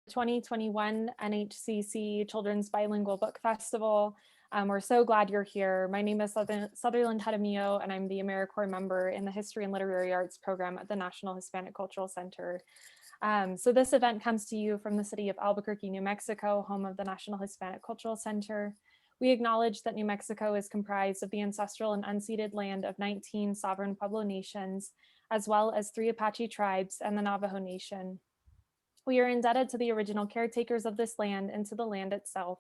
2021 NHCC Children's Bilingual Book Festival. We're so glad you're here. My name is Sutherland Jaramillo, and I'm the AmeriCorps member in the History and Literary Arts program at the National Hispanic Cultural Center. So this event comes to you from the city of Albuquerque, New Mexico, home of the National Hispanic Cultural Center. We acknowledge that New Mexico is comprised of the ancestral and unceded land of 19 sovereign Pueblo nations, as well as 3 Apache tribes and the Navajo Nation. We are indebted to the original caretakers of this land and to the land itself.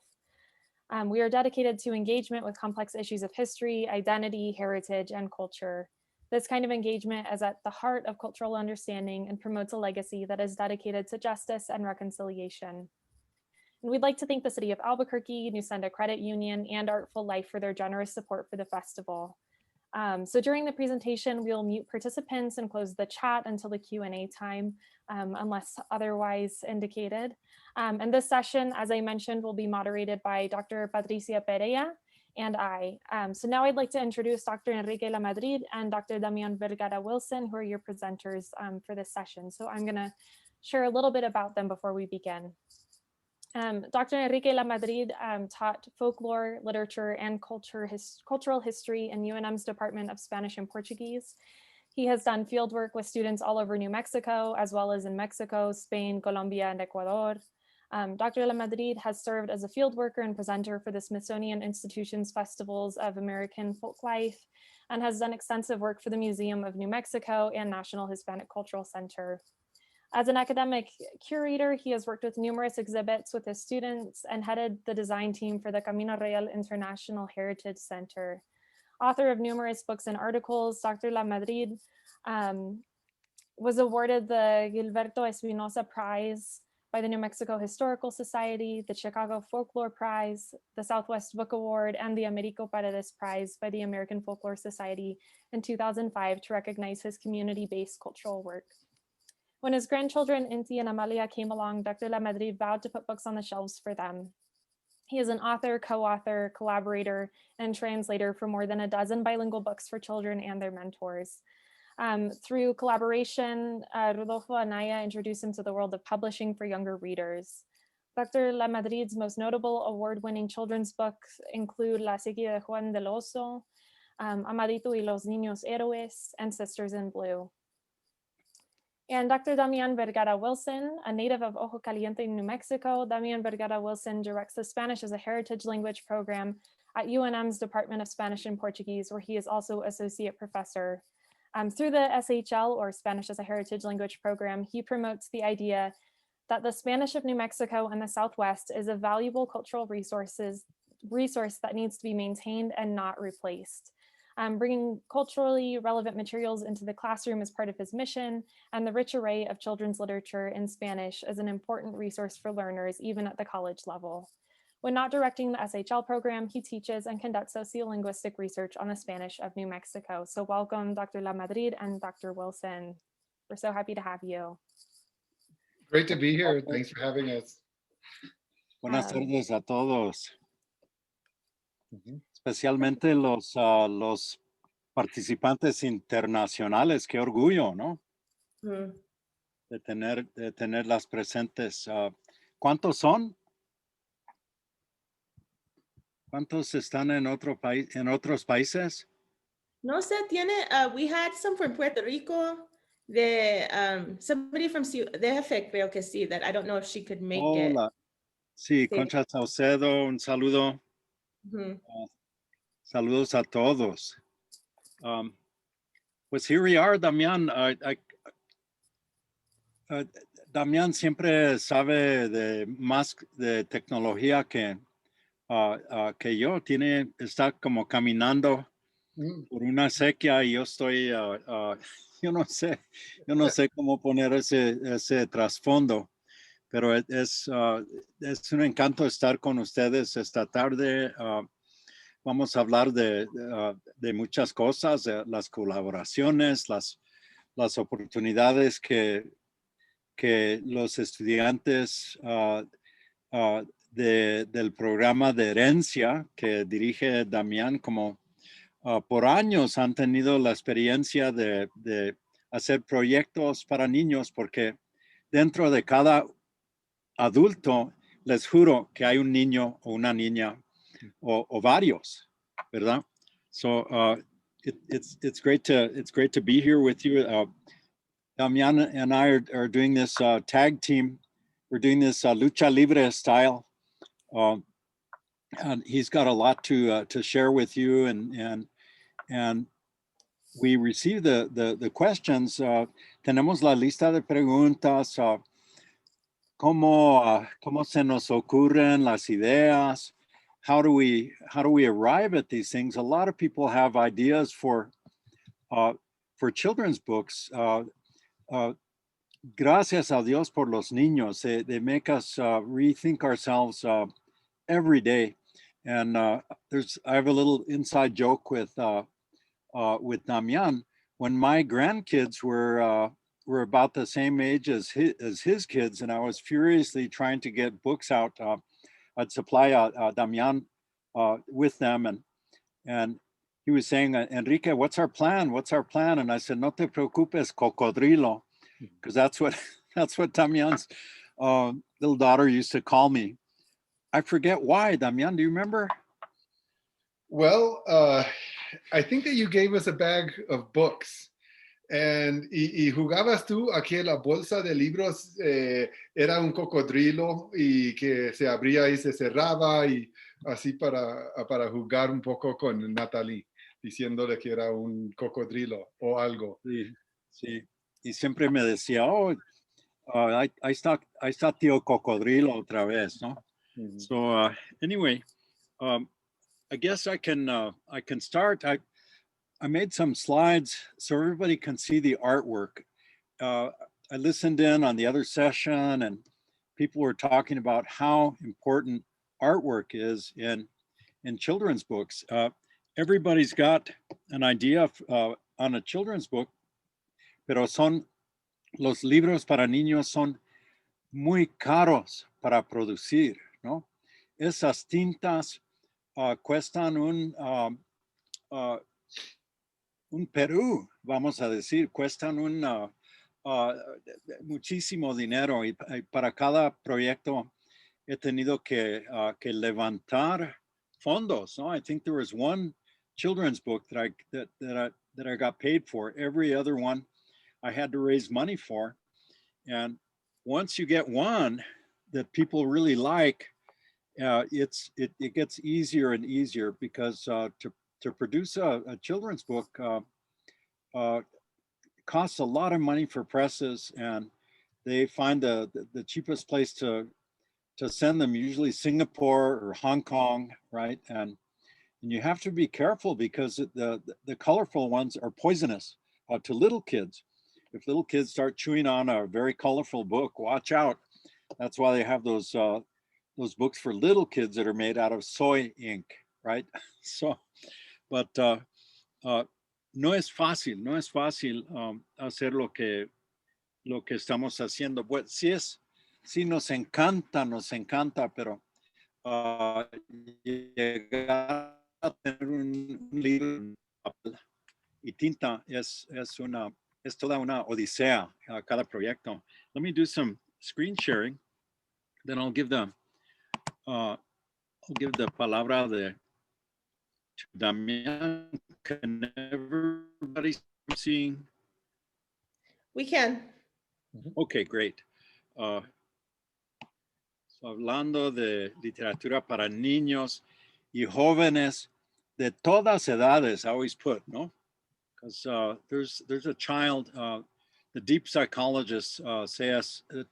We are dedicated to engagement with complex issues of history, identity, heritage, and culture. This kind of engagement is at the heart of cultural understanding and promotes a legacy that is dedicated to justice and reconciliation. And we'd like to thank the City of Albuquerque, New Senda Credit Union, and Artful Life for their generous support for the festival. So during the presentation, we'll mute participants and close the chat until the Q&A time, unless otherwise indicated. And this session, as I mentioned, will be moderated by Dr. Patricia Perea and I. So now I'd like to introduce Dr. Enrique Lamadrid and Dr. Damian Vegara Wilson, who are your presenters for this session. So I'm gonna share a little bit about them before we begin. Dr. Enrique Lamadrid taught folklore, literature, and cultural history in UNM's Department of Spanish and Portuguese. He has done fieldwork with students all over New Mexico, as well as in Mexico, Spain, Colombia, and Ecuador. Dr. Lamadrid has served as a field worker and presenter for the Smithsonian Institution's Festivals of American Folklife, and has done extensive work for the Museum of New Mexico and National Hispanic Cultural Center. As an academic curator, he has worked with numerous exhibits with his students and headed the design team for the Camino Real International Heritage Center. Author of numerous books and articles, Dr. Lamadrid was awarded the Gilberto Espinosa Prize by the New Mexico Historical Society, the Chicago Folklore Prize, the Southwest Book Award, and the Americo Paredes Prize by the American Folklore Society in 2005 to recognize his community-based cultural work. When his grandchildren, Inti and Amalia, came along, Dr. Lamadrid vowed to put books on the shelves for them. He is an author, co-author, collaborator, and translator for more than a dozen bilingual books for children and their mentors. Through collaboration, Rodolfo Anaya introduced him to the world of publishing for younger readers. Dr. Lamadrid's most notable award-winning children's books include La Sequía de Juan del Oso, Amadito y los Niños Héroes, and Sisters in Blue. And Dr. Damian Vegara Wilson, a native of Ojo Caliente, New Mexico, Damian Vegara Wilson directs the Spanish as a Heritage Language program at UNM's Department of Spanish and Portuguese, where he is also associate professor. Through the SHL, or Spanish as a Heritage Language program, he promotes the idea that the Spanish of New Mexico and the Southwest is a valuable cultural resource that needs to be maintained and not replaced. Bringing culturally relevant materials into the classroom is part of his mission, and the rich array of children's literature in Spanish is an important resource for learners, even at the college level. When not directing the SHL program, he teaches and conducts sociolinguistic research on the Spanish of New Mexico. So welcome, Dr. Lamadrid and Dr. Wilson. We're so happy to have you. Great to be here. Thanks for having us. Buenas tardes a todos. Especialmente los participantes internacionales. Qué orgullo, ¿no? De tenerlas presentes. ¿Cuántos son? ¿Cuántos están en otros países? No sé, we had some from Puerto Rico, somebody from DF, creo que sí, that I don't know if she could make it. Sí, Concha Saucedo, un saludo. Saludos a todos. Pues here we are, Damian. Damian siempre sabe más de tecnología que yo. Está como caminando por una sequía y yo estoy, yo no sé cómo poner ese trasfondo, pero es un encanto estar con ustedes esta tarde. Vamos a hablar de muchas cosas, de las colaboraciones, las oportunidades que los estudiantes del programa de herencia que dirige Damián, como por años han tenido la experiencia de hacer proyectos para niños, porque dentro de cada adulto, les juro que hay un niño o una niña o varios, ¿verdad? So it's great to be here with you. Damian and I are doing this tag team. We're doing this lucha libre style, and he's got a lot to share with you. And we receive the questions. Tenemos la lista de preguntas. ¿Cómo se nos ocurren las ideas? How do we arrive at these things? A lot of people have ideas for children's books. Gracias a Dios por los niños. They make us rethink ourselves every day. And I have a little inside joke with Damian. When my grandkids were about the same age as his kids, and I was furiously trying to get books out, I'd supply Damian with them, and he was saying, Enrique, what's our plan? What's our plan? And I said, no te preocupes, cocodrilo, because that's what Damian's little daughter used to call me. I forget why. Damian, do you remember? Well, I think that you gave us a bag of books. Y jugabas tú a que la bolsa de libros era un cocodrilo y que se abría y se cerraba y así para jugar un poco con Natalie, diciéndole que era un cocodrilo o algo. Sí, sí. Y siempre me decía, ahí está tío cocodrilo otra vez, ¿no? Mm-hmm. So anyway, I guess I can start. I made some slides so everybody can see the artwork. I listened in on the other session, and people were talking about how important artwork is in children's books. Everybody's got an idea on a children's book, pero los libros para niños son muy caros para producir, ¿no? Esas tintas cuestan un Perú, vamos a decir, cuestan muchísimo dinero y para cada proyecto he tenido que levantar fondos, ¿no? I think there was one children's book that I got paid for. Every other one I had to raise money for. And once you get one that people really like, it gets easier and easier because to produce a children's book costs a lot of money for presses, and they find the cheapest place to send them, usually Singapore or Hong Kong, right? And you have to be careful because the colorful ones are poisonous to little kids. If little kids start chewing on a very colorful book, watch out. That's why they have those books for little kids that are made out of soy ink, right? So, but no es fácil hacer lo que estamos haciendo. Pues sí nos encanta, pero llegar a tener un libro y tinta es toda una odisea cada proyecto. Let me do some screen sharing, then I'll give the palabra to Damian. Can everybody see? We can. Okay, great. So hablando de literatura para niños y jóvenes de todas edades, I always put, no? Because there's a child, the deep psychologists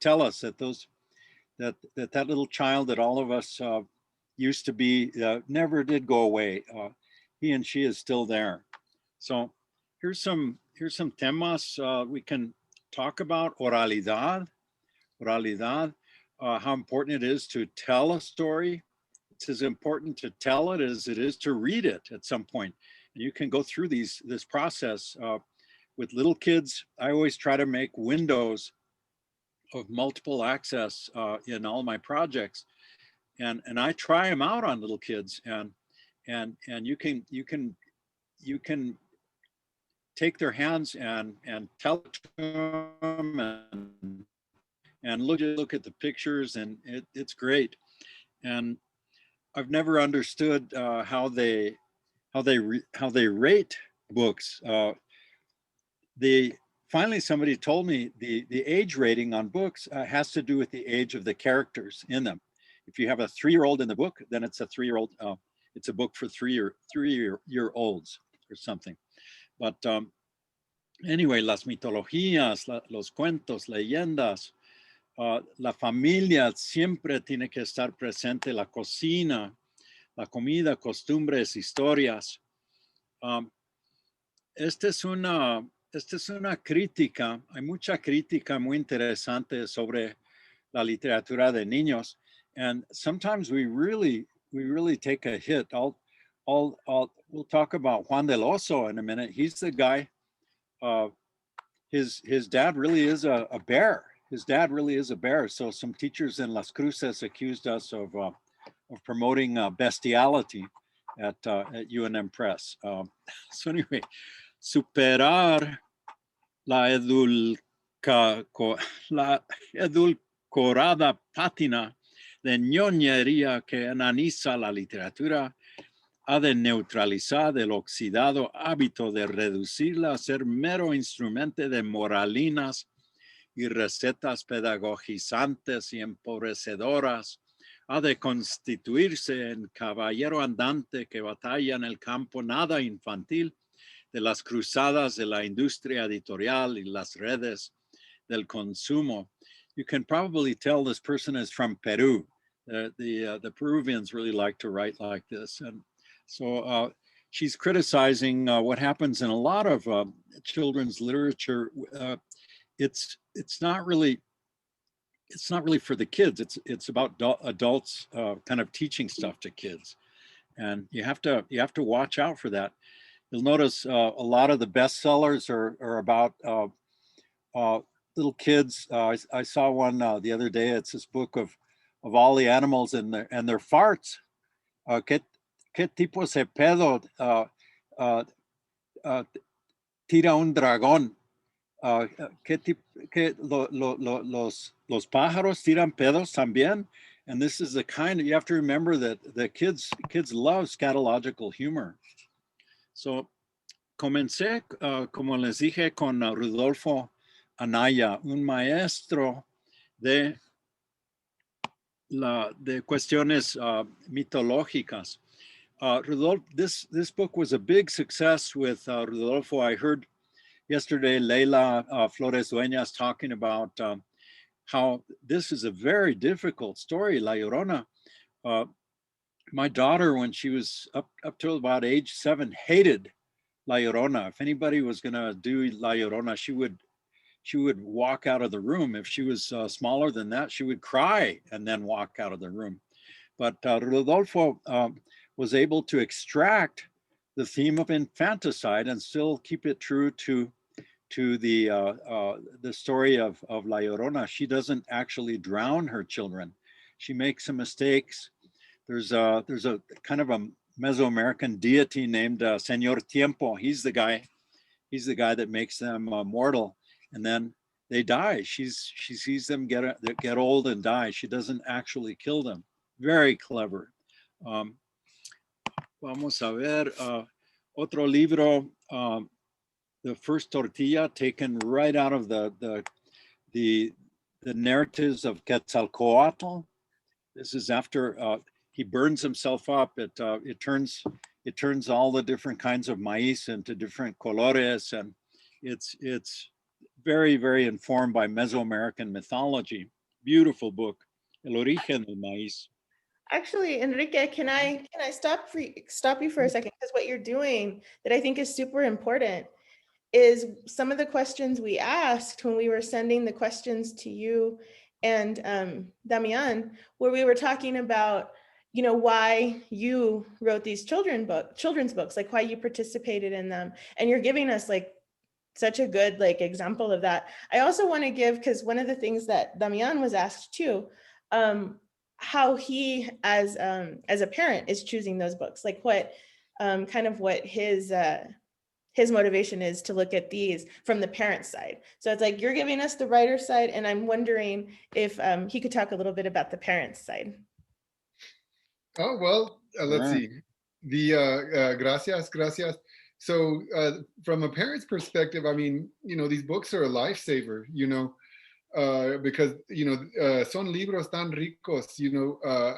tell us that that little child that all of us used to be never did go away. He and she is still there. So here's some temas we can talk about. Oralidad, how important it is to tell a story. It's as important to tell it as it is to read it at some point. And you can go through this process with little kids. I always try to make windows of multiple access in all my projects, and I try them out on little kids, and you can take their hands and tell it to them and look at the pictures, and it's great. And I've never understood how they rate books. Finally somebody told me the age rating on books has to do with the age of the characters in them. If you have a 3-year-old in the book, then it's a 3-year-old. It's a book for three-year-olds or something. But anyway, las mitologías, los cuentos, leyendas, la familia siempre tiene que estar presente, la cocina, la comida, costumbres, historias. Esta es una crítica, hay mucha crítica muy interesante sobre la literatura de niños, and sometimes we really take a hit. We'll talk about Juan del Oso in a minute. He's the guy. His dad really is a bear. His dad really is a bear. So some teachers in Las Cruces accused us of promoting bestiality at UNM Press. So anyway, superar la edulcorada pátina de ñoñería que enaniza la literatura ha de neutralizar el oxidado hábito de reducirla a ser mero instrumento de moralinas y recetas pedagogizantes y empobrecedoras. Ha de constituirse en caballero andante que batalla en el campo nada infantil de las cruzadas de la industria editorial y las redes del consumo. You can probably tell this person is from Peru. The Peruvians really like to write like this. And so she's criticizing what happens in a lot of children's literature. It's not really for the kids. It's about adults kind of teaching stuff to kids, and you have to watch out for that. You'll notice a lot of the bestsellers are about little kids. I saw one the other day. It's this book of all the animals and their farts. ¿Qué tipo de pedo tira un dragón? Los pájaros tiran pedos también. And this is the kind of, you have to remember that the kids love scatological humor. So comencé, como les dije, con Rodolfo Anaya, un maestro de cuestiones mitológicas. Rodolfo, this book was a big success with Rodolfo. I heard yesterday Leila Flores Dueñas talking about how this is a very difficult story, La Llorona. My daughter, when she was up till about age 7, hated La Llorona. If anybody was gonna do La Llorona, she would walk out of the room. If she was smaller than that, she would cry and then walk out of the room. But Rodolfo was able to extract the theme of infanticide and still keep it true to the story of La Llorona. She doesn't actually drown her children. She makes some mistakes. There's a kind of a Mesoamerican deity named Señor Tiempo. He's the guy that makes them mortal, and then they die. She sees them get old and die. She doesn't actually kill them. Very clever. Vamos a ver otro libro. The first tortilla, taken right out of the narratives of Quetzalcoatl. This is after he burns himself up. It turns all the different kinds of maíz into different colores, and it's very, very informed by Mesoamerican mythology. Beautiful book, El origen del maíz. Actually, Enrique, can I stop you for a second? Because what you're doing that I think is super important is some of the questions we asked when we were sending the questions to you and Damian, where we were talking about, why you wrote these children's books, like why you participated in them. And you're giving us like such a good example of that. I also want to give, because one of the things that Damian was asked too, how he as a parent is choosing those books, like what kind of what his his motivation is to look at these from the parent side. So it's like, you're giving us the writer side, and I'm wondering if he could talk a little bit about the parent side. Oh, well, let's Sure. see. Gracias, gracias. So from a parent's perspective, I mean, these books are a lifesaver, because, son libros tan ricos,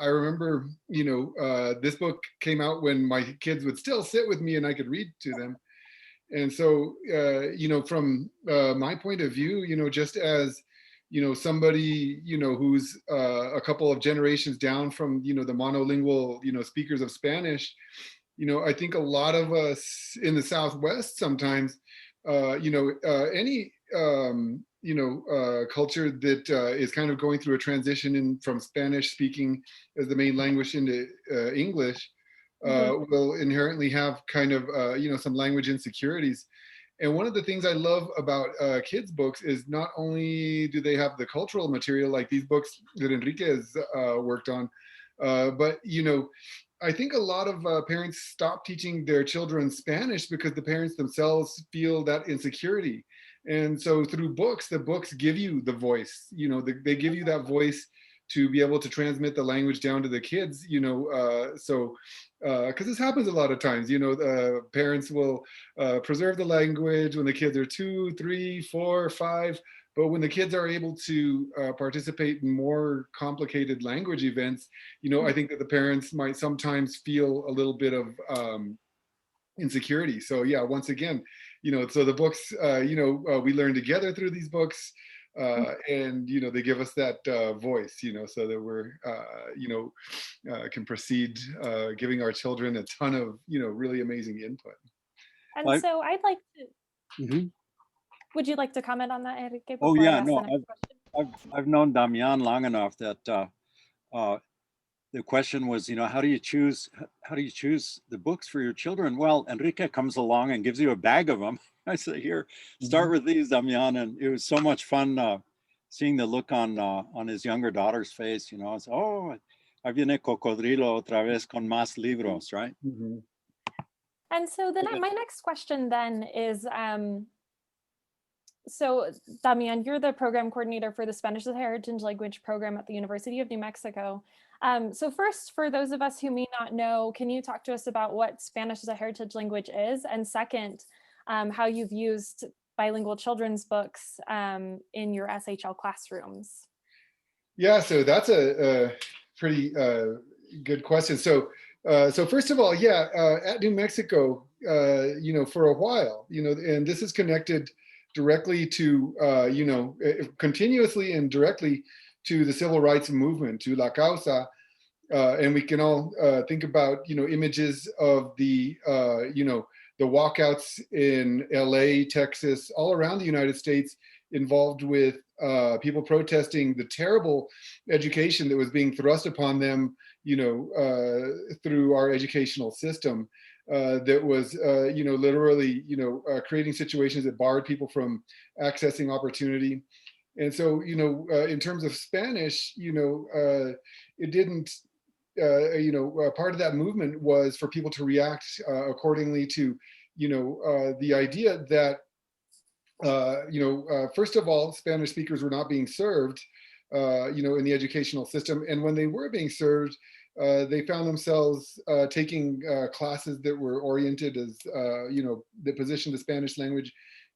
I remember, this book came out when my kids would still sit with me and I could read to them. And so, from my point of view, just as, somebody, who's a couple of generations down from, the monolingual, speakers of Spanish, I think a lot of us in the Southwest sometimes, any, culture that is kind of going through a transition from Spanish speaking as the main language into English, will inherently have kind of, some language insecurities. And one of the things I love about kids' books is not only do they have the cultural material like these books that Enrique has worked on, but, I think a lot of parents stop teaching their children Spanish because the parents themselves feel that insecurity. And so through books, the books give you the voice, they give you that voice to be able to transmit the language down to the kids, so because this happens a lot of times, parents will preserve the language when the kids are 2, 3, 4, 5. But when the kids are able to participate in more complicated language events, I think that the parents might sometimes feel a little bit of insecurity. So yeah, once again, so the books, we learn together through these books, and they give us that voice, so that we're, can proceed giving our children a ton of, really amazing input. And so I'd like to. Mhm. Would you like to comment on that, Enrique? Oh before I yeah, ask no, the next question? I've known Damian long enough that the question was, how do you choose the books for your children? Well, Enrique comes along and gives you a bag of them. I say, here, start with these, Damian, and it was so much fun seeing the look on his younger daughter's face. It's, oh, ahí viene Cocodrilo otra vez con más libros, right? And so then my next question then is, so Damian, you're the program coordinator for the Spanish as a Heritage Language program at the University of New Mexico. So first, for those of us who may not know, can you talk to us about what Spanish as a heritage language is? And second, how you've used bilingual children's books in your SHL classrooms? Yeah, so that's a pretty good question. So first of all, at New Mexico, for a while, and this is connected directly to, continuously and directly to the civil rights movement, to La Causa. And we can all think about, images of the walkouts in LA, Texas, all around the United States, involved with people protesting the terrible education that was being thrust upon them, through our educational system. That was, literally, creating situations that barred people from accessing opportunity. And so, in terms of Spanish, it didn't, part of that movement was for people to react accordingly to, the idea that, first of all, Spanish speakers were not being served, in the educational system. And when they were being served, they found themselves taking classes that were oriented as, that positioned the Spanish language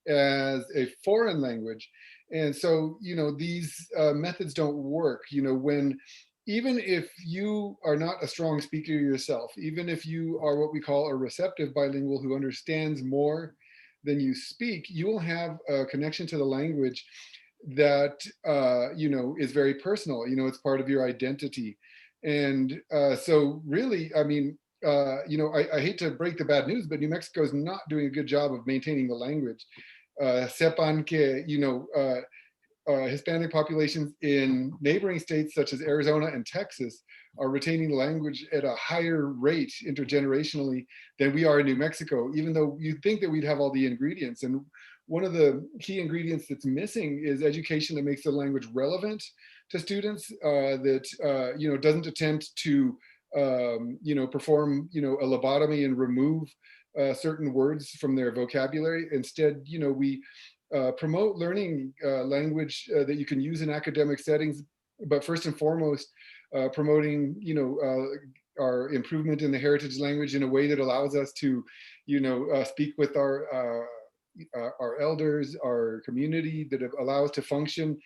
as a foreign language. And so, these methods don't work, when, even if you are not a strong speaker yourself, even if you are what we call a receptive bilingual who understands more than you speak, you will have a connection to the language that, is very personal. It's part of your identity. And so really, I mean, I hate to break the bad news, but New Mexico is not doing a good job of maintaining the language. Sepan que, Hispanic populations in neighboring states such as Arizona and Texas are retaining language at a higher rate intergenerationally than we are in New Mexico, even though you'd think that we'd have all the ingredients. And one of the key ingredients that's missing is education that makes the language relevant to students, that doesn't attempt to perform a lobotomy and remove certain words from their vocabulary. Instead, we promote learning language that you can use in academic settings, but first and foremost, promoting, our improvement in the heritage language in a way that allows us to, speak with our elders, our community, that allow us to function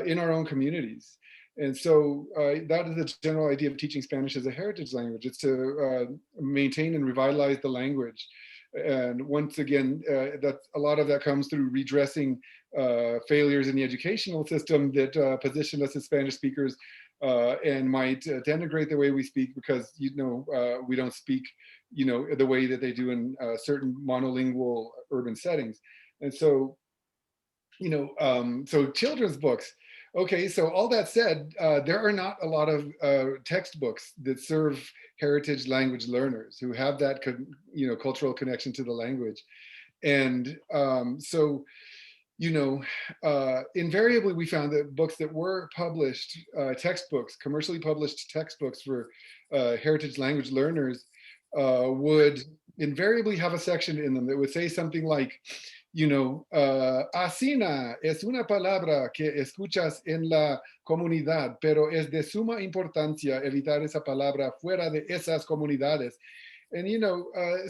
in our own communities. And so that is the general idea of teaching Spanish as a heritage language. It's to maintain and revitalize the language. And once again, that a lot of that comes through redressing failures in the educational system that position us as Spanish speakers and might denigrate the way we speak because, we don't speak, the way that they do in certain monolingual urban settings. And so, so children's books. Okay, so all that said, there are not a lot of textbooks that serve heritage language learners who have that, cultural connection to the language. And so, invariably we found that books that were published, textbooks, commercially published textbooks for heritage language learners would invariably have a section in them that would say something like, Asina es una palabra que escuchas en la comunidad, pero es de suma importancia evitar esa palabra fuera de esas comunidades. And,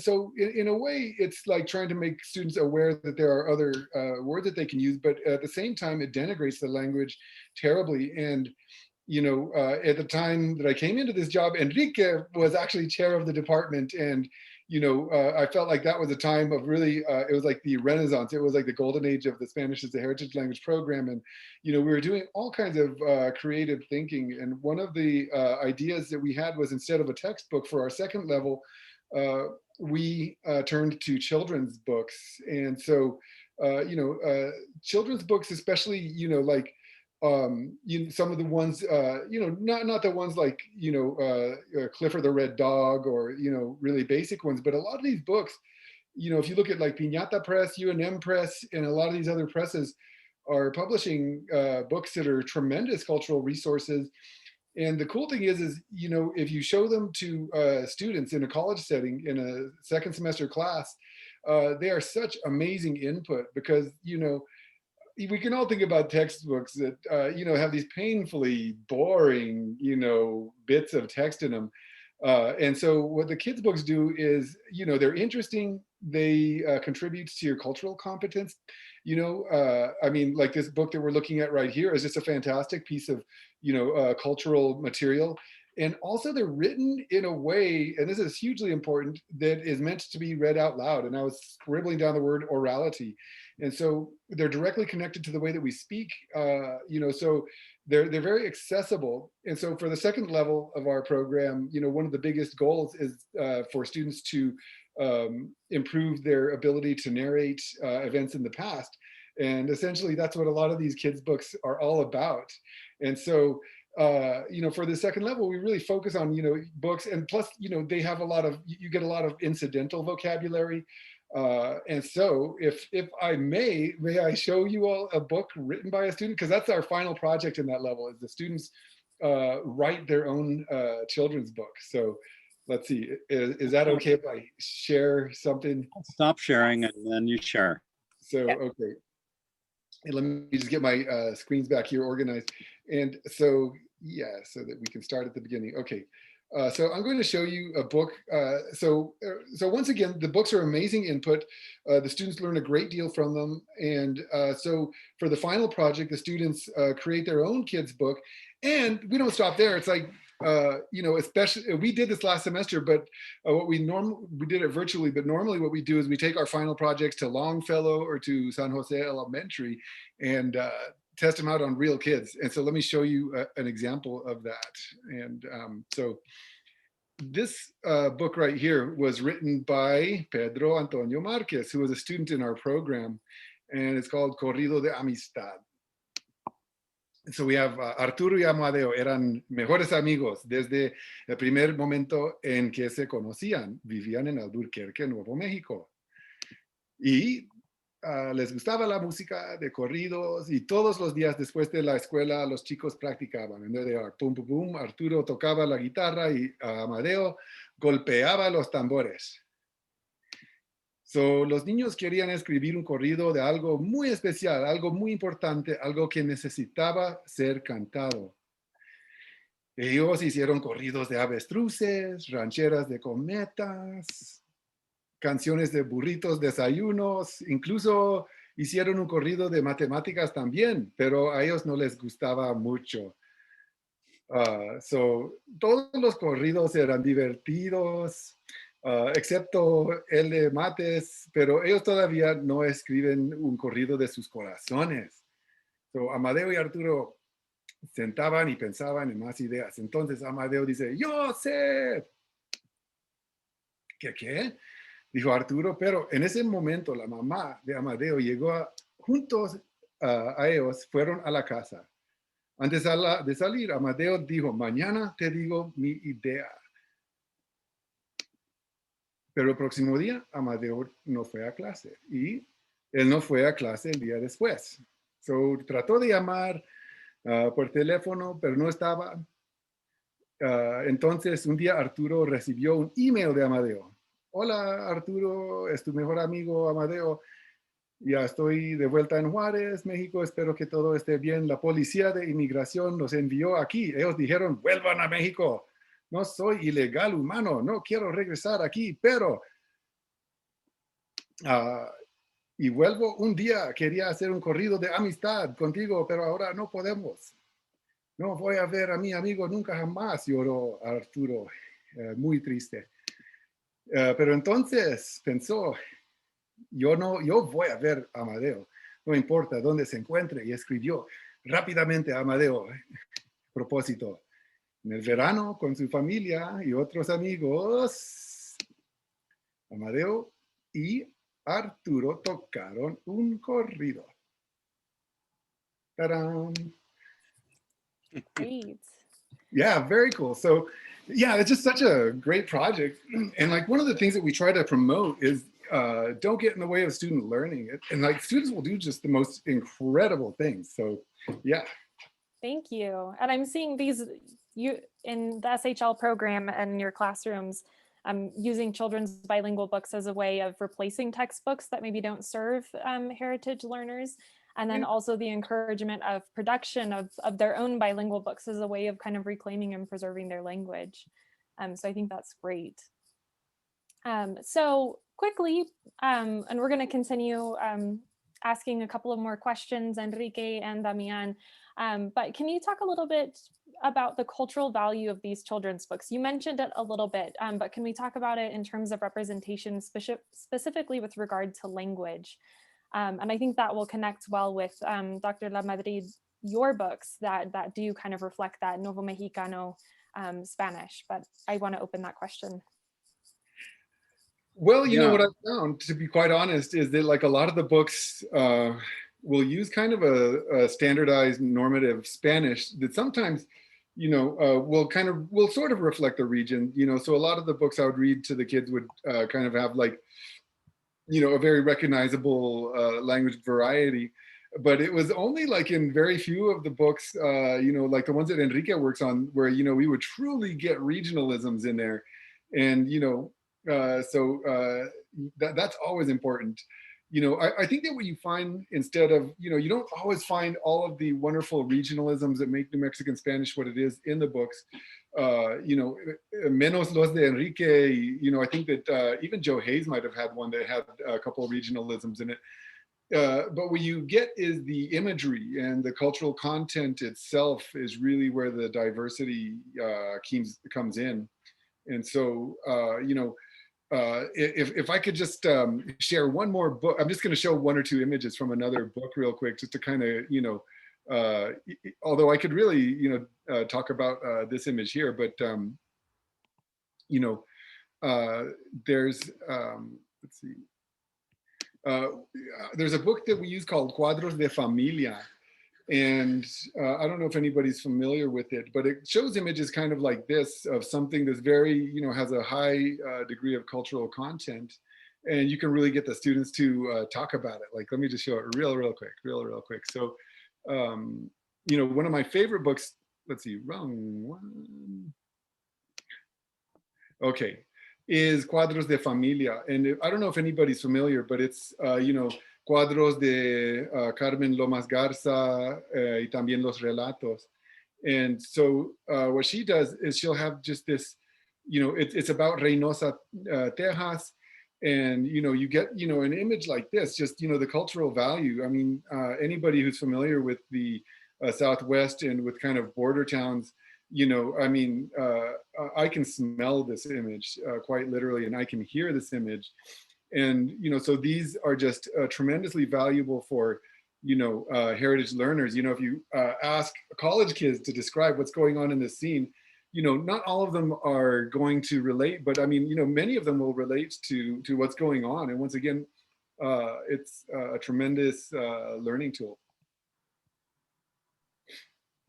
so in a way, it's like trying to make students aware that there are other words that they can use, but at the same time, it denigrates the language terribly. And, at the time that I came into this job, Enrique was actually chair of the department. And, I felt like that was a time of really, it was like the Renaissance. It was like the golden age of the Spanish as a heritage language program. And, we were doing all kinds of creative thinking. And one of the ideas that we had was, instead of a textbook for our second level, we turned to children's books. And so, children's books, especially, some of the ones, not the ones like, Clifford the Red Dog or, really basic ones, but a lot of these books, if you look at like Piñata Press, UNM Press, and a lot of these other presses are publishing books that are tremendous cultural resources. And the cool thing is, if you show them to students in a college setting, in a second semester class, they are such amazing input because, we can all think about textbooks that, have these painfully boring, bits of text in them. And so what the kids' books do is, they're interesting. They contribute to your cultural competence. Like this book that we're looking at right here is just a fantastic piece of, cultural material. And also they're written in a way, and this is hugely important, that is meant to be read out loud. And I was scribbling down the word orality. And so they're directly connected to the way that we speak, so they're very accessible. And so for the second level of our program, one of the biggest goals is for students to improve their ability to narrate events in the past. And essentially that's what a lot of these kids' books are all about. And so, for the second level, we really focus on, books, and plus, they have you get a lot of incidental vocabulary. And so if I may I show you all a book written by a student, because that's our final project in that level, is the students write their own children's book. So let's see, is that okay if I share something? I'll stop sharing and then you share. So, okay. And let me just get my screens back here organized. And so, yeah, so that we can start at the beginning. Okay. So I'm going to show you a book. So once again, the books are amazing input. The students learn a great deal from them. And so for the final project, the students create their own kids' book. And we don't stop there. It's like, especially, we did this last semester, but we did it virtually, but normally what we do is we take our final projects to Longfellow or to San Jose Elementary and test them out on real kids. And so let me show you an example of that. And so this book right here was written by Pedro Antonio Marquez, who was a student in our program, and it's called Corrido de Amistad. And so we have Arturo y Amadeo eran mejores amigos desde el primer momento en que se conocían. Vivían en Albuquerque, Nuevo México. Y les gustaba la música de corridos, y todos los días después de la escuela los chicos practicaban. And there they are, pum, pum, pum. Arturo tocaba la guitarra y Amadeo golpeaba los tambores. So, los niños querían escribir un corrido de algo muy especial, algo muy importante, algo que necesitaba ser cantado. Ellos hicieron corridos de avestruces, rancheras de cometas, canciones de burritos, desayunos, incluso hicieron un corrido de matemáticas también, pero a ellos no les gustaba mucho. Todos los corridos eran divertidos, excepto el de mates, pero ellos todavía no escriben un corrido de sus corazones. Amadeo y Arturo sentaban y pensaban en más ideas. Entonces Amadeo dice, yo sé. ¿Qué? Dijo Arturo, pero en ese momento la mamá de Amadeo llegó juntos a ellos, fueron a la casa. Antes de salir, Amadeo dijo, mañana te digo mi idea. Pero el próximo día, Amadeo no fue a clase y él no fue a clase el día después. Trató de llamar por teléfono, pero no estaba. Entonces, un día Arturo recibió un email de Amadeo. Hola, Arturo, es tu mejor amigo Amadeo. Ya estoy de vuelta en Juárez, México. Espero que todo esté bien. La policía de inmigración nos envió aquí. Ellos dijeron, vuelvan a México. No soy ilegal humano. No quiero regresar aquí, pero... y vuelvo un día. Quería hacer un corrido de amistad contigo, pero ahora no podemos. No voy a ver a mi amigo nunca jamás, lloró Arturo, muy triste. Pero entonces pensó, yo voy a ver a Amadeo, no importa dónde se encuentre, y escribió rápidamente a Amadeo, propósito, en el verano con su familia y otros amigos, Amadeo y Arturo tocaron un corrido. ¡Tarán! Great. Yeah, very cool. So yeah, it's just such a great project. And like one of the things that we try to promote is don't get in the way of student learning. And like students will do just the most incredible things. So yeah. Thank you. And I'm seeing these you in the SHL program and in your classrooms, using children's bilingual books as a way of replacing textbooks that maybe don't serve heritage learners. And then also the encouragement of production of their own bilingual books as a way of kind of reclaiming and preserving their language. So I think that's great. So quickly, and we're going to continue asking a couple of more questions, Enrique and Damian, but can you talk a little bit about the cultural value of these children's books? You mentioned it a little bit, but can we talk about it in terms of representation, specifically with regard to language? And I think that will connect well with Dr. Lamadrid, your books that do kind of reflect that Novo Mexicano Spanish, but I want to open that question. Well, you know what I've found, to be quite honest, is that like a lot of the books will use kind of a standardized normative Spanish that sometimes, will sort of reflect the region, so a lot of the books I would read to the kids would kind of have like, a very recognizable language variety. But it was only like in very few of the books, like the ones that Enrique works on, where, we would truly get regionalisms in there. And, that's always important. I think that what you find instead of, you don't always find all of the wonderful regionalisms that make New Mexican Spanish what it is in the books. Menos los de Enrique, I think that even Joe Hayes might have had one that had a couple of regionalisms in it. But what you get is the imagery, and the cultural content itself is really where the diversity comes in. And so, if I could just share one more book, I'm just going to show one or two images from another book real quick, just to kind of, although I could really, talk about this image here, but, there's, let's see, there's a book that we use called Cuadros de Familia. And I don't know if anybody's familiar with it, but it shows images kind of like this of something that's very, has a high degree of cultural content. And you can really get the students to talk about it. Like, let me just show it real quick. So, one of my favorite books, let's see, wrong one. Okay. is cuadros de familia. And I don't know if anybody's familiar, but it's, cuadros de Carmen Lomas Garza y también los relatos. And so what she does is she'll have just this, it's about Reynosa, Texas. And, you get, an image like this, just, the cultural value. I mean, anybody who's familiar with the Southwest and with kind of border towns, I can smell this image quite literally, and I can hear this image. And, so these are just tremendously valuable for, heritage learners. If you ask college kids to describe what's going on in this scene, not all of them are going to relate, but I mean, many of them will relate to what's going on. And once again, it's a tremendous learning tool.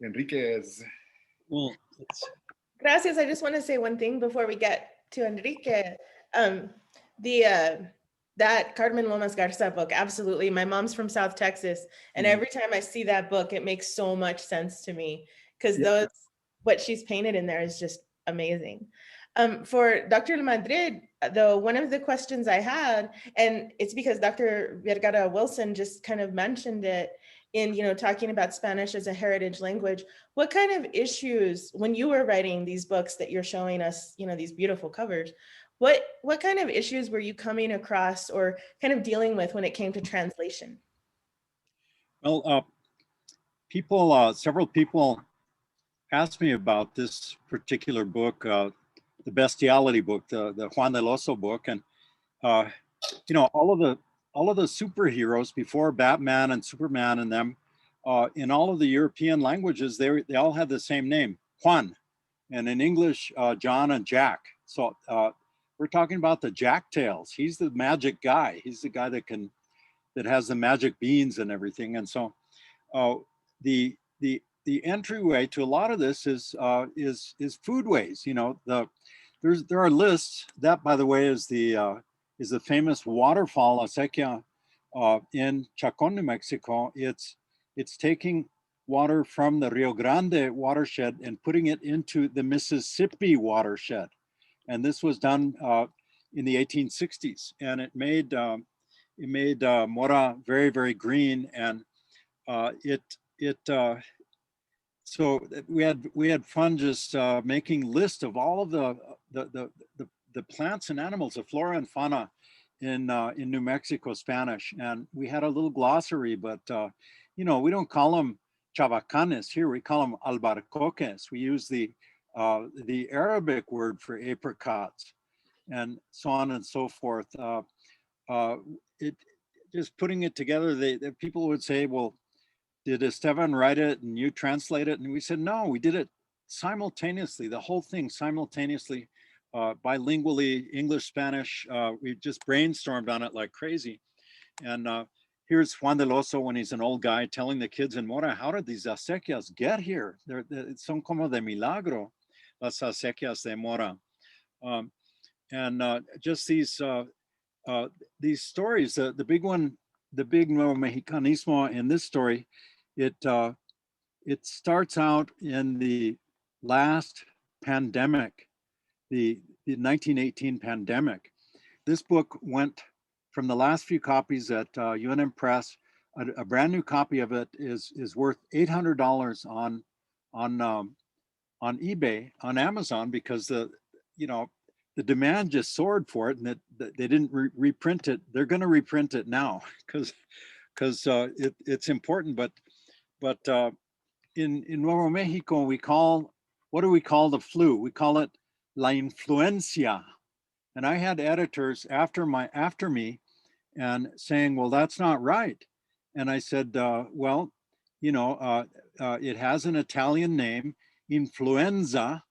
Enriquez. Well, Gracias. I just want to say one thing before we get to Enrique. That Carmen Lomas Garza book, absolutely. My mom's from South Texas, and every time I see that book, it makes so much sense to me, because what she's painted in there is just amazing. For Dr. Lamadrid, though, one of the questions I had, and it's because Dr. Vegara Wilson just kind of mentioned it in, talking about Spanish as a heritage language, what kind of issues, when you were writing these books that you're showing us, these beautiful covers, what kind of issues were you coming across or kind of dealing with when it came to translation? Well, several people asked me about this particular book, the Bestiality book, the Juan del Oso book, and all of the superheroes before Batman and Superman and them, in all of the European languages, they all had the same name, Juan, and in English, John and Jack. So we're talking about the Jack Tales. He's the magic guy. He's the guy that has the magic beans and everything. And so the entryway to a lot of this is foodways. There are lists. That, by the way, is the famous waterfall acequia in Chacon, New Mexico. It's taking water from the Rio Grande watershed and putting it into the Mississippi watershed. And this was done in the 1860s, and it made Mora very, very green. And so we had fun just making lists of all of the plants and animals, the flora and fauna in New Mexico Spanish. And we had a little glossary, but we don't call them chavacanes here. We call them albarcoques. We use the Arabic word for apricots, and so on and so forth. It just putting it together, the people would say, well, did Esteban write it and you translate it? And we said, no, we did it simultaneously, the whole thing simultaneously, bilingually, English, Spanish. We just brainstormed on it like crazy. And here's Juan del Oso when he's an old guy telling the kids in Mora, how did these acequias get here? Son como de milagro, las acequias de Mora. Just these stories, the big one, the big Nuevo Mexicanismo in this story, it starts out in the last pandemic, the 1918 pandemic. This book went from the last few copies at UNM Press. A brand new copy of it is worth $800 on eBay, on Amazon, because the demand just soared for it, and that they didn't reprint it. They're going to reprint it now because it's important. But in Nuevo Mexico, what do we call the flu? We call it la influencia. And I had editors after me and saying, well, that's not right. And I said, it has an Italian name, influenza.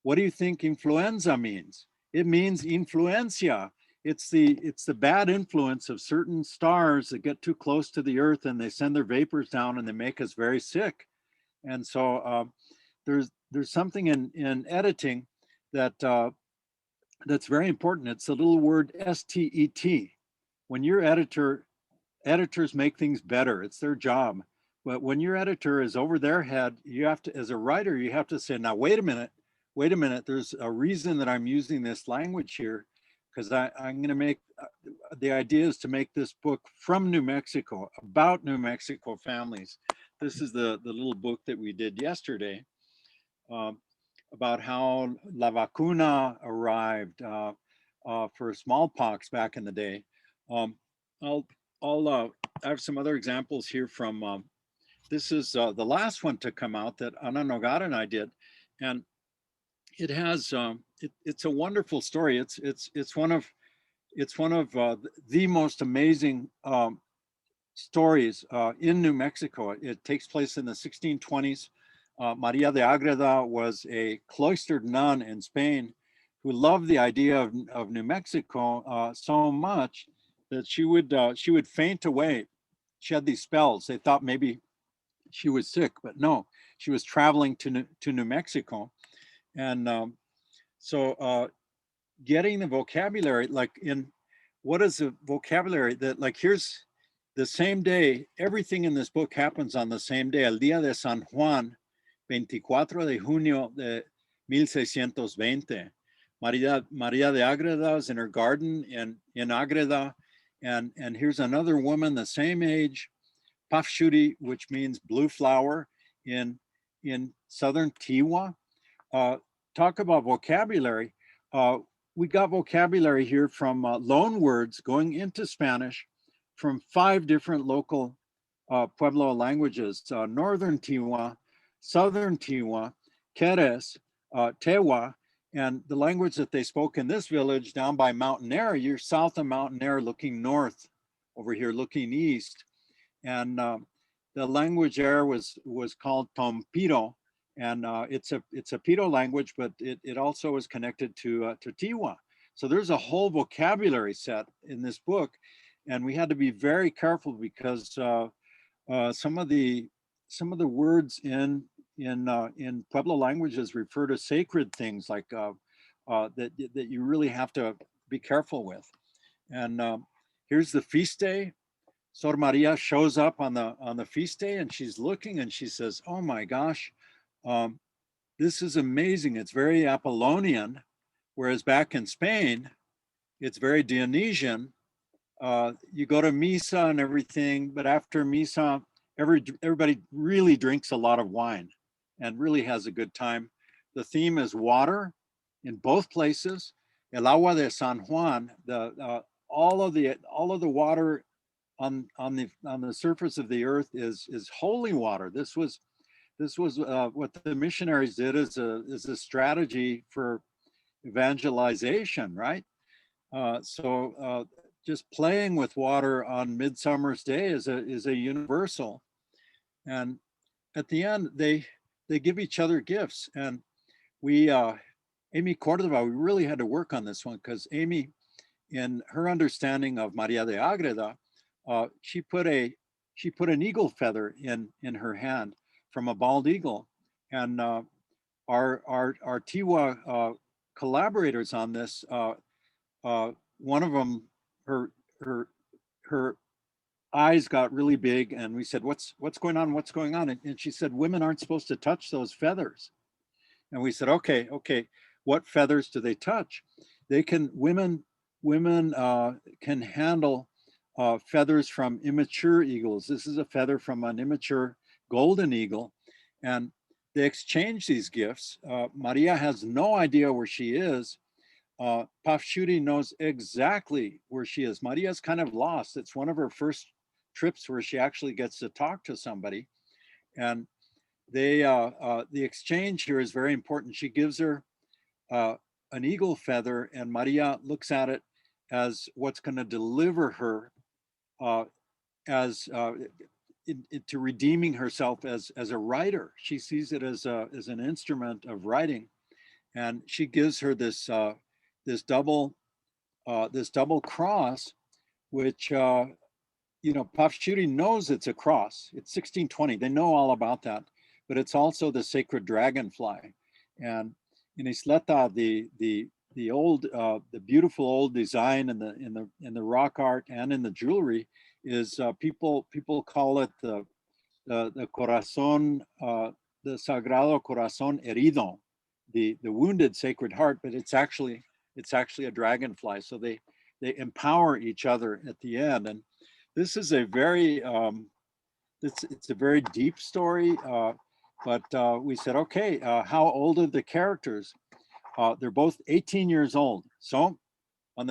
What do you think influenza means? It means influencia. It's the bad influence of certain stars that get too close to the earth, and they send their vapors down and they make us very sick. And so there's something in editing that's very important. It's the little word STET. When your editors make things better. It's their job. But when your editor is over their head, you have to, as a writer, you have to say, now, wait a minute. wait a minute, there's a reason that I'm using this language here, because I'm going to make, the idea is to make this book from New Mexico, about New Mexico families. This is the little book that we did yesterday, about how La Vacuna arrived for smallpox back in the day. I have some other examples here from, this is the last one to come out that Ana Nogara and I did. And it has, it's a wonderful story. It's one of the most amazing stories in New Mexico. It takes place in the 1620s. Maria de Agreda was a cloistered nun in Spain who loved the idea of New Mexico so much that she would faint away. She had these spells. They thought maybe she was sick, but no, she was traveling to New Mexico. And so getting the vocabulary, like in, what is the vocabulary that, like, here's the same day, everything in this book happens on the same day, el día de San Juan, 24 de junio de 1620. Maria de Agreda is in her garden in Agreda, and here's another woman the same age, Pafshuri, which means blue flower, in southern Tiwa. Talk about vocabulary. We got vocabulary here from loan words going into Spanish from 5 different local Pueblo languages: Northern Tiwa, Southern Tiwa, Queres, Tewa, and the language that they spoke in this village down by Mountain Air. You're south of Mountain Air looking north, over here looking east. And the language there was called Tompiro, and it's a Pito language, but it also is connected to Tiwa. So there's a whole vocabulary set in this book, and we had to be very careful because some of the words in Pueblo languages refer to sacred things, like that you really have to be careful with. And here's the feast day. Sor Maria shows up on the feast day, and she's looking and she says, "Oh my gosh, this is amazing. It's very Apollonian, whereas back in Spain, it's very Dionysian. You go to Misa and everything, but after Misa, everybody really drinks a lot of wine and really has a good time. The theme is water in both places. El agua de San Juan, all of the water on the surface of the earth is holy water. This was what the missionaries did as a strategy for evangelization, right? So just playing with water on Midsummer's Day is a universal. And at the end, they give each other gifts. And we, Amy Cordova, we really had to work on this one, because Amy, in her understanding of Maria de Agreda, she put an eagle feather in her hand from a bald eagle. And our Tiwa collaborators on this, one of them, her eyes got really big, and we said, what's going on? What's going on? And she said, women aren't supposed to touch those feathers. And we said, okay, what feathers do they touch? Women can handle feathers from immature eagles. This is a feather from an immature golden eagle, and they exchange these gifts. Maria has no idea where she is. Pafshuri knows exactly where she is. Maria's kind of lost. It's one of her first trips where she actually gets to talk to somebody, and the exchange here is very important. She gives her an eagle feather, and Maria looks at it as what's going to deliver her into redeeming herself as a writer. She sees it as an instrument of writing, and she gives her this double cross, which Pafshuri knows it's a cross. It's 1620. They know all about that, but it's also the sacred dragonfly. And in Isleta, the old, the beautiful old design in the rock art and in the jewelry is people call it the corazón, the Sagrado Corazón Herido, the wounded Sacred Heart, but it's actually a dragonfly. So they empower each other at the end. And this is a very it's a very deep story. But we said, okay, how old are the characters? They're both 18 years old. So on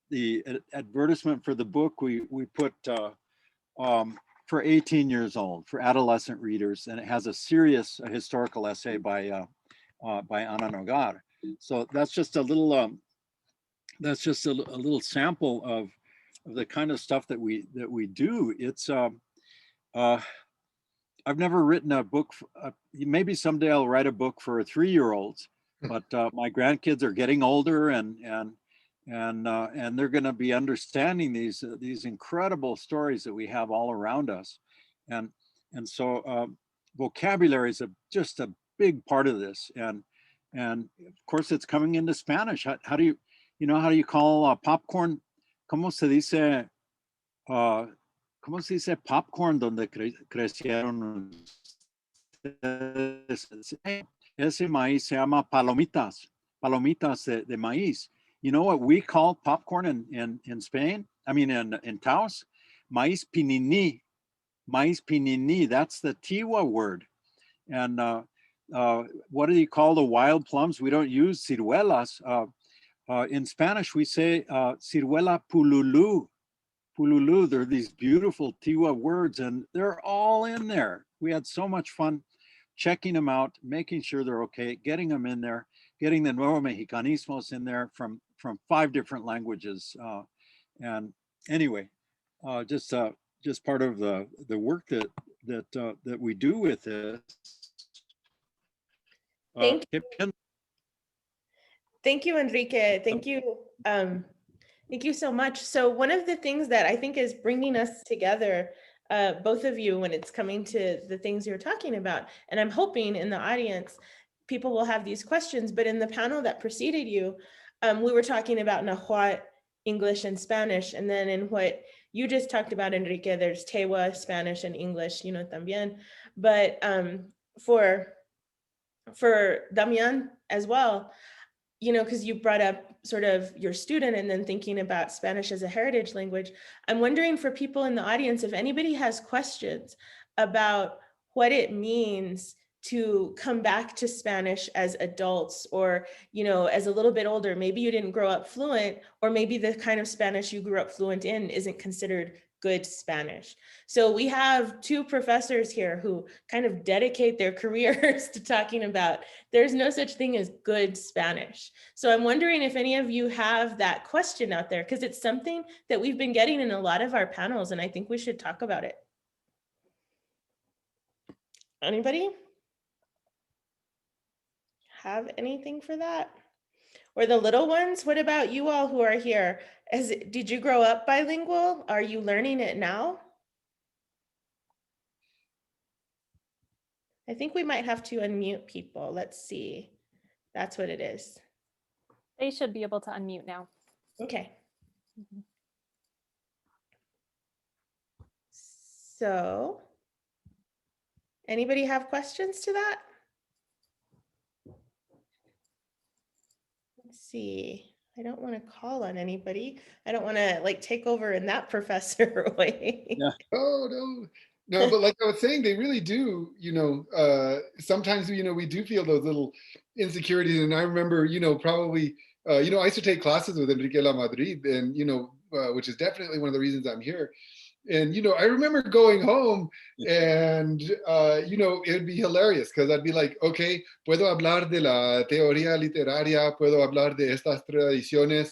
the advertisement for the book, we put for 18 years old, for adolescent readers, and it has a serious historical essay by Ana Nogar. So that's just a little sample of the kind of stuff that we do. It's I've never written a book. Maybe someday I'll write a book for 3-year-olds, but my grandkids are getting older, and they're going to be understanding these incredible stories that we have all around us, and so vocabulary is just a big part of this, and of course it's coming into Spanish. How do you call popcorn? ¿Cómo se dice? ¿Cómo se dice popcorn donde crecieron ustedes? Ese maíz se llama palomitas de maíz. You know what we call popcorn in Spain? I mean, in Taos? Maíz pinini. Maíz pinini, that's the Tiwa word. And what do you call the wild plums? We don't use ciruelas. In Spanish, we say ciruela pululu. Pululu, they're these beautiful Tiwa words, and they're all in there. We had so much fun checking them out, making sure they're okay, getting them in there, getting the Nuevo Mexicanismos in there from 5 different languages. And anyway, just part of the work that we do with this. Thank you, Enrique. Thank you. Thank you so much. So one of the things that I think is bringing us together, both of you, when it's coming to the things you're talking about, and I'm hoping in the audience, people will have these questions, but in the panel that preceded you, we were talking about Nahuatl, English, and Spanish. And then in what you just talked about, Enrique, there's Tewa, Spanish, and English, también. But for Damian as well, because you brought up sort of your student and then thinking about Spanish as a heritage language, I'm wondering for people in the audience, if anybody has questions about what it means to come back to Spanish as adults, or, as a little bit older, maybe you didn't grow up fluent, or maybe the kind of Spanish you grew up fluent in isn't considered good Spanish. So we have 2 professors here who kind of dedicate their careers to talking about there's no such thing as good Spanish. So I'm wondering if any of you have that question out there, because it's something that we've been getting in a lot of our panels, and I think we should talk about it. Anybody have anything for that? Or the little ones? What about you all who are here? Did you grow up bilingual? Are you learning it now? I think we might have to unmute people. Let's see. That's what it is. They should be able to unmute now. Okay. So, anybody have questions to that? Let's see. I don't want to call on anybody. I don't want to take over in that professor way. Yeah. Oh, no, but like I was saying, they really do, sometimes, we do feel those little insecurities. And I remember, probably, I used to take classes with Enrique Lamadrid, and, which is definitely one of the reasons I'm here. And, I remember going home and, it'd be hilarious because I'd be like, okay, puedo hablar de la teoría literaria, puedo hablar de estas tradiciones.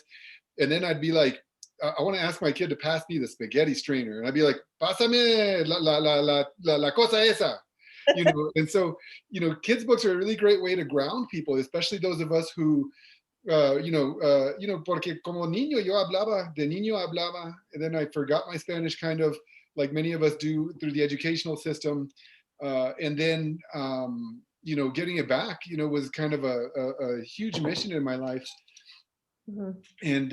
And then I'd be like, I want to ask my kid to pass me the spaghetti strainer. And I'd be like, pásame la cosa esa. And so, kids' books are a really great way to ground people, especially those of us who, porque como niño de niño hablaba, and then I forgot my Spanish kind of like many of us do through the educational system. And then, getting it back, was kind of a huge mission in my life. Mm-hmm. And,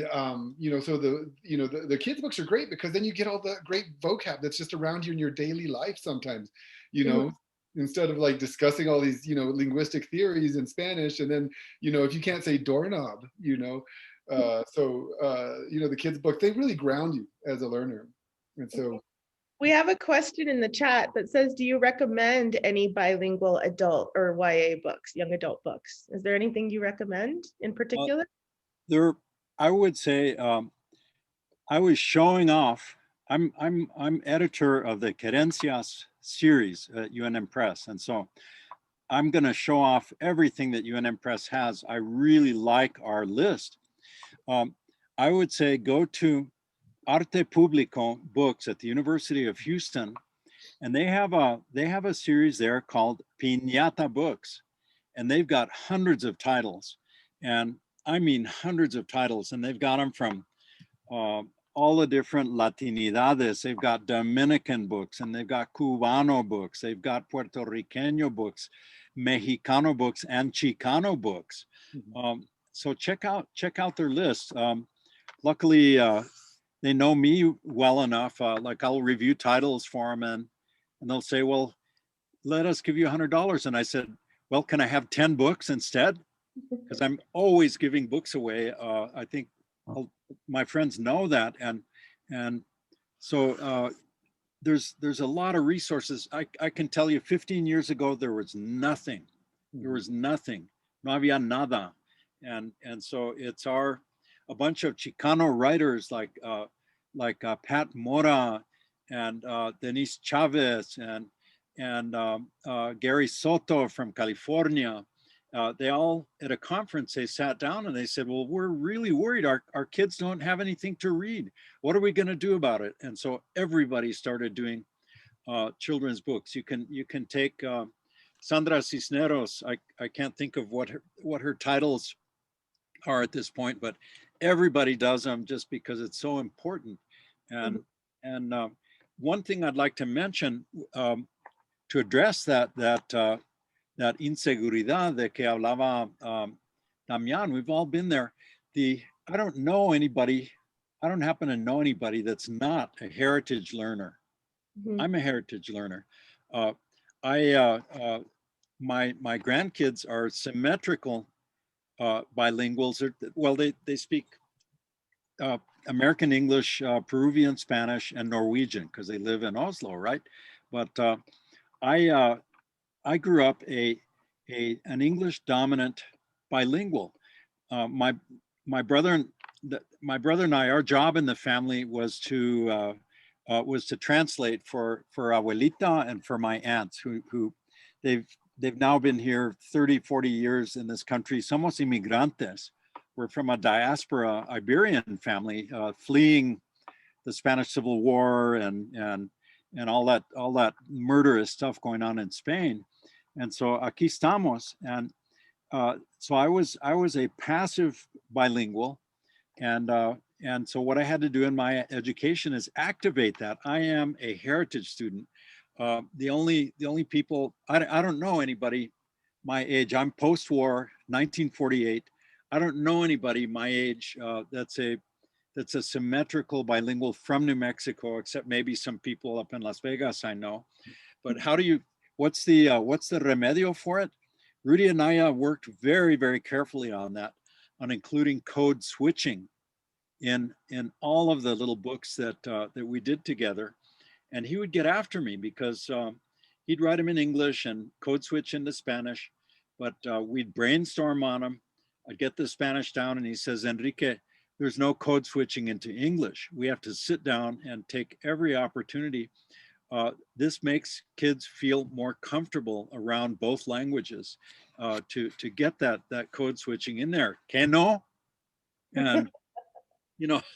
so the kids' books are great because then you get all the great vocab that's just around you in your daily life sometimes, Mm-hmm. instead of like discussing all these, you know, linguistic theories in Spanish. And then, you know, if you can't say doorknob, you know, you know, the kids' book, they really ground you as a learner. And so we have a question in the chat that says, do you recommend any bilingual adult or YA books, young adult books? Is there anything you recommend in particular? I would say I was showing off. I'm editor of the Querencias series at UNM Press, and so I'm going to show off everything that UNM Press has. I really like our list. I would say go to Arte Publico Books at the University of Houston, and they have a series there called Piñata Books, and they've got hundreds of titles, and I mean hundreds of titles, and they've got them from all the different Latinidades. They've got Dominican books, and they've got Cubano books, they've got Puerto Riqueño books, Mexicano books, and Chicano books. So check out their list. Luckily, they know me well enough. Like I'll review titles for them, and they'll say, "Well, let us give you $100." And I said, "Well, can I have 10 books instead?" Because I'm always giving books away. I think my friends know that, and so there's a lot of resources. I can tell you, 15 years ago there was nothing. There was nothing. No había nada, and so it's a bunch of Chicano writers like Pat Mora and Denise Chavez and Gary Soto from California. They all, at a conference, they sat down and they said, well, we're really worried. Our kids don't have anything to read. What are we going to do about it? And so everybody started doing children's books. You can take Sandra Cisneros. I can't think of what her titles are at this point, but everybody does them just because it's so important. And one thing I'd like to mention to address that inseguridad de que hablaba Damian, we've all been there. I don't happen to know anybody that's not a heritage learner. I'm a heritage learner. My grandkids are symmetrical bilinguals. Well, they speak American English, Peruvian Spanish, and Norwegian because they live in Oslo, right? But I grew up an English dominant bilingual. My brother and I, our job in the family was to translate for abuelita and for my aunts who they've now been here 30, 40 years in this country. Somos inmigrantes. We're from a diaspora Iberian family fleeing the Spanish Civil War and all that murderous stuff going on in Spain. And so aquí estamos. And so I was a passive bilingual, and so what I had to do in my education is activate that. I am a heritage student. The only people, I don't know anybody my age. I'm post-war, 1948. I don't know anybody my age that's a symmetrical bilingual from New Mexico, except maybe some people up in Las Vegas I know. But what's the remedio for it? Rudy and I worked very, very carefully on that, on including code switching in all of the little books that we did together. And he would get after me because he'd write them in English and code switch into Spanish, but we'd brainstorm on them. I'd get the Spanish down and he says, Enrique, there's no code switching into English. We have to sit down and take every opportunity. This makes kids feel more comfortable around both languages to get that code switching in there. Que no? And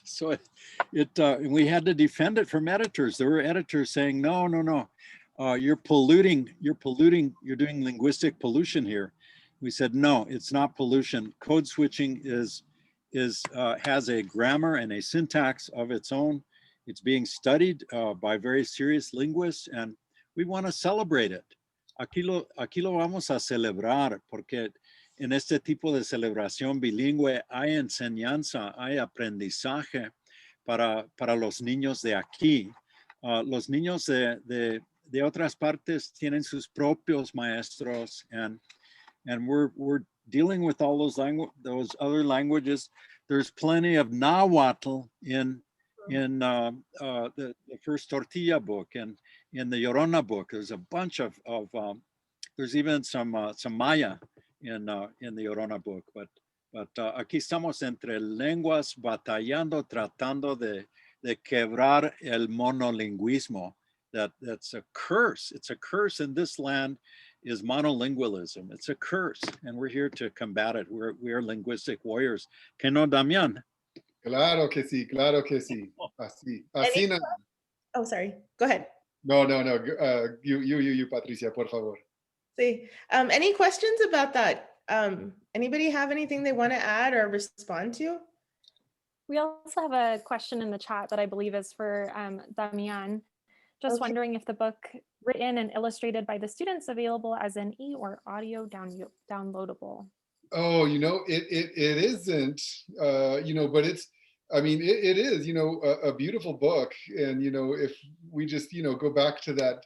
so we had to defend it from editors. There were editors saying, no, you're polluting, you're doing linguistic pollution here. We said, no, it's not pollution. Code switching has a grammar and a syntax of its own. It's being studied by very serious linguists, and we want to celebrate it. Aquí lo vamos a celebrar porque en este tipo de celebración bilingüe hay enseñanza, hay aprendizaje para los niños de aquí. Los niños de otras partes tienen sus propios maestros, and we're dealing with all those other languages. There's plenty of Nahuatl in the first Tortilla book, and in the Llorona book. There's a bunch of there's even some Maya in the Llorona book. But aquí estamos entre lenguas batallando, tratando de quebrar el monolingüismo. That's a curse. It's a curse in this land, is monolingualism. It's a curse, and we're here to combat it. We are linguistic warriors. Que no, Damian? Claro que sí, claro que sí. Así. Oh, sorry. Go ahead. No. You, Patricia, por favor. See, any questions about that? Anybody have anything they want to add or respond to? We also have a question in the chat that I believe is for Damian. Just wondering if the book written and illustrated by the students available as an e or audio downloadable. Oh, it isn't, but it's, it is, a beautiful book. And, if we just, go back to that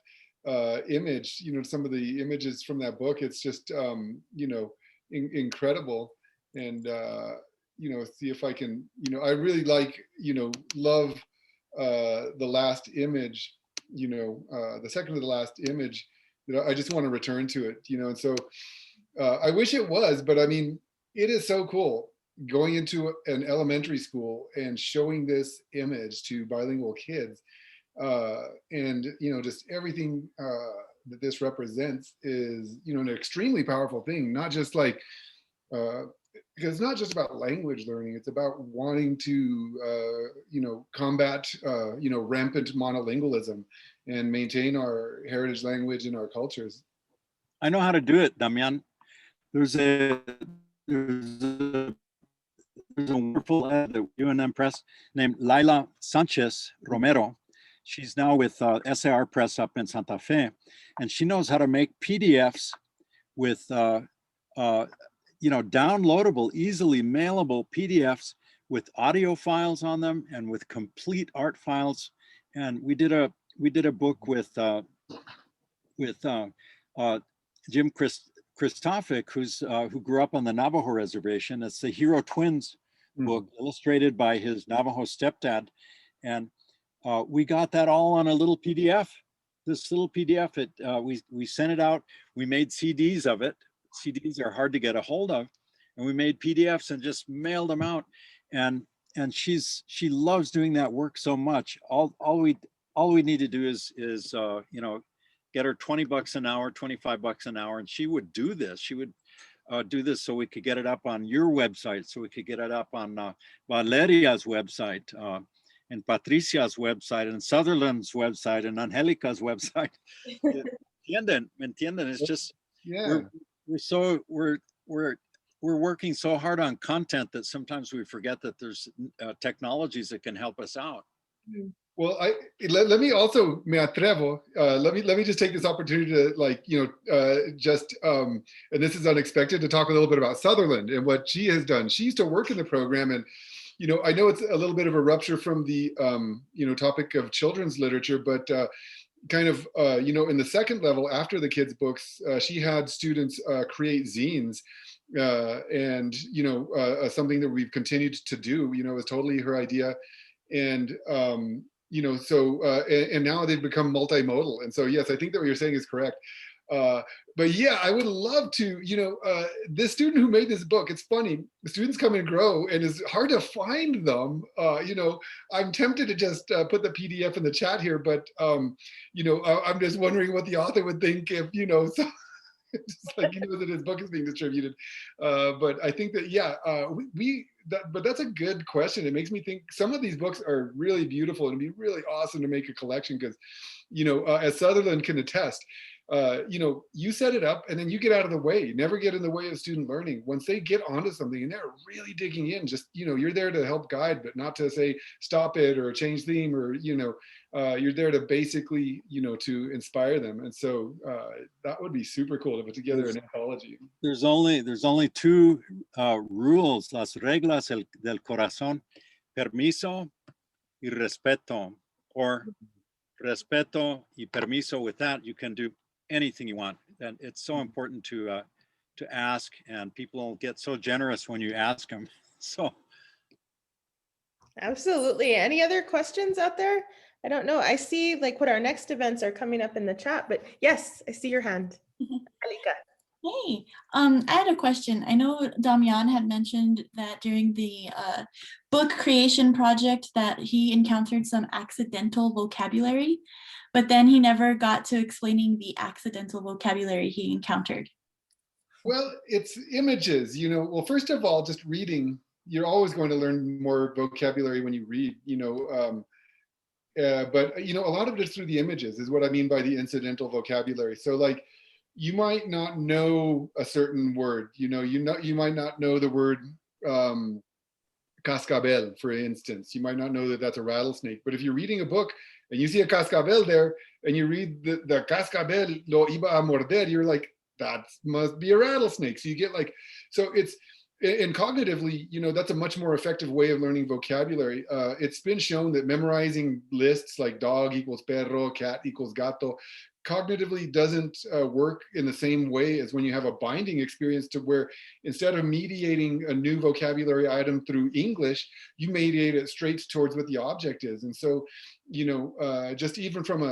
image, some of the images from that book, it's just, incredible. And, see if I can, I really like, love the last image, the second to the last image, I just want to return to it, and so I wish it was, but it is so cool going into an elementary school and showing this image to bilingual kids, and just everything that this represents is an extremely powerful thing. Not just like because it's not just about language learning; it's about wanting to combat rampant monolingualism and maintain our heritage language and our cultures. I know how to do it, Damian. There's a wonderful ad that UNM Press named Laila Sanchez Romero. She's now with SAR Press up in Santa Fe, and she knows how to make PDFs with downloadable, easily mailable PDFs with audio files on them and with complete art files. And we did a book with Jim Christophic, who grew up on the Navajo reservation. It's the Hero Twins book, illustrated by his Navajo stepdad, and we got that all on a little PDF. This little PDF, we sent it out. We made CDs of it. CDs are hard to get a hold of, and we made PDFs and just mailed them out. And she loves doing that work so much. All we need to do is get her $20 an hour, $25 an hour, and she would do this. She would do this so we could get it up on your website, so we could get it up on Valeria's website, and Patricia's website, and Sutherland's website, and Angelica's website. ¿Me entienden? It's just, we're working so hard on content that sometimes we forget that there's technologies that can help us out. Well, let me also, me atrevo, let me just take this opportunity to and this is unexpected, to talk a little bit about Sutherland and what she has done. She used to work in the program, and I know it's a little bit of a rupture from the topic of children's literature, but kind of in the second level after the kids' books, she had students create zines, and something that we've continued to do. It was totally her idea, and and now they've become multimodal. And so, yes, I think that what you're saying is correct. But yeah, I would love to, this student who made this book, it's funny, the students come and grow, and it's hard to find them. I'm tempted to just put the PDF in the chat here, but, I'm just wondering what the author would think if, so, just like that his book is being distributed. But I think that, but that's a good question. It makes me think some of these books are really beautiful, and it'd be really awesome to make a collection, because, as Sutherland can attest, you set it up and then you get out of the way. Never get in the way of student learning. Once they get onto something and they're really digging in, just, you're there to help guide, but not to say stop it or change theme, or, you're there to basically, to inspire them. And so that would be super cool to put together an anthology. There's only two rules, las reglas del corazón: permiso y respeto, or respeto y permiso, with that, you can do anything you want. And it's so important to ask, and people get so generous when you ask them. So. Absolutely. Any other questions out there? I don't know. I see like what our next events are coming up in the chat, but yes, I see your hand. Alika. Hey, I had a question. I know Damian had mentioned that during the book creation project that he encountered some accidental vocabulary, but then he never got to explaining the accidental vocabulary he encountered. Well, it's images, you know. Well, first of all, just reading, you're always going to learn more vocabulary when you read, you know. But, you know, a lot of it is through the images is what I mean by the incidental vocabulary. So like, you might not know a certain word, you might not know the word cascabel, for instance. You might not know that that's a rattlesnake, but if you're reading a book and you see a cascabel there and you read the cascabel lo iba a morder, you're like, that must be a rattlesnake. So you get like, so it's, and cognitively, you know, that's a much more effective way of learning vocabulary. It's been shown that memorizing lists like dog equals perro, cat equals gato, cognitively doesn't work in the same way as when you have a binding experience, to where instead of mediating a new vocabulary item through English, you mediate it straight towards what the object is. And so, you know, just even from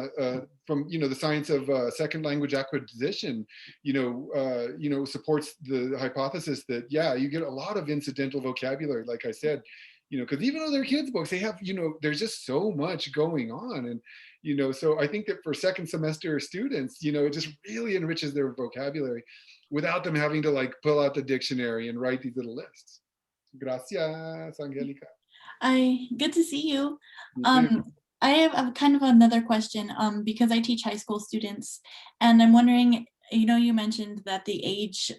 you know, the science of second language acquisition, you know, supports the hypothesis that, yeah, you get a lot of incidental vocabulary, like I said, you know, because even though they're kids' books, they have, you know, there's just so much going on. And, you know, so I think that for second semester students, you know, it just really enriches their vocabulary without them having to like pull out the dictionary and write these little lists. Gracias, Angelica. Good to see you. I have kind of another question because I teach high school students, and I'm wondering, you know, you mentioned that the age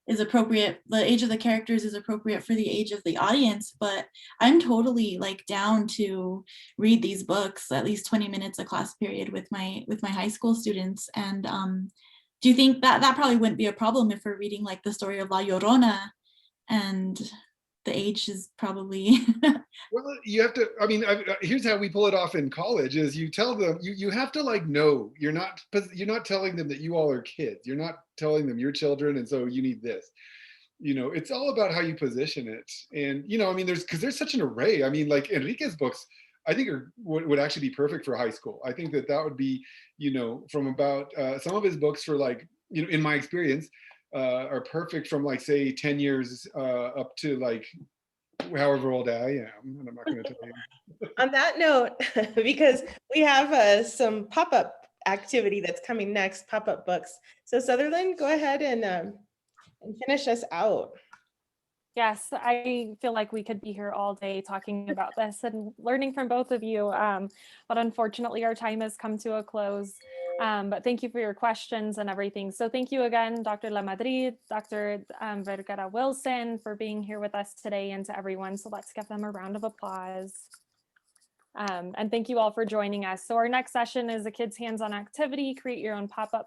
is appropriate, the age of the characters is appropriate for the age of the audience, but I'm totally like down to read these books at least 20 minutes a class period with my high school students. And do you think that probably wouldn't be a problem if we're reading like the story of La Llorona, and the age is probably Well, you have to, I mean, here's how we pull it off in college is you tell them, you have to like know, you're not telling them that you all are kids. You're not telling them you're children and so you need this. You know, it's all about how you position it. And, you know, I mean, there's such an array. I mean, like Enrique's books, I think would actually be perfect for high school. I think that would be, you know, from about some of his books for like, you know, in my experience, are perfect from like, say, 10 years up to like, however old I am, and I'm not going to tell you. On that note, because we have some pop-up activity that's coming next, pop-up books. So Sutherland, go ahead and finish us out. Yes, I feel like we could be here all day talking about this and learning from both of you, but unfortunately our time has come to a close. But thank you for your questions and everything. So thank you again, Dr. Lamadrid, Dr. Vegara Wilson, for being here with us today, and to everyone. So let's give them a round of applause. And thank you all for joining us. So our next session is a kids hands-on activity, create your own pop-up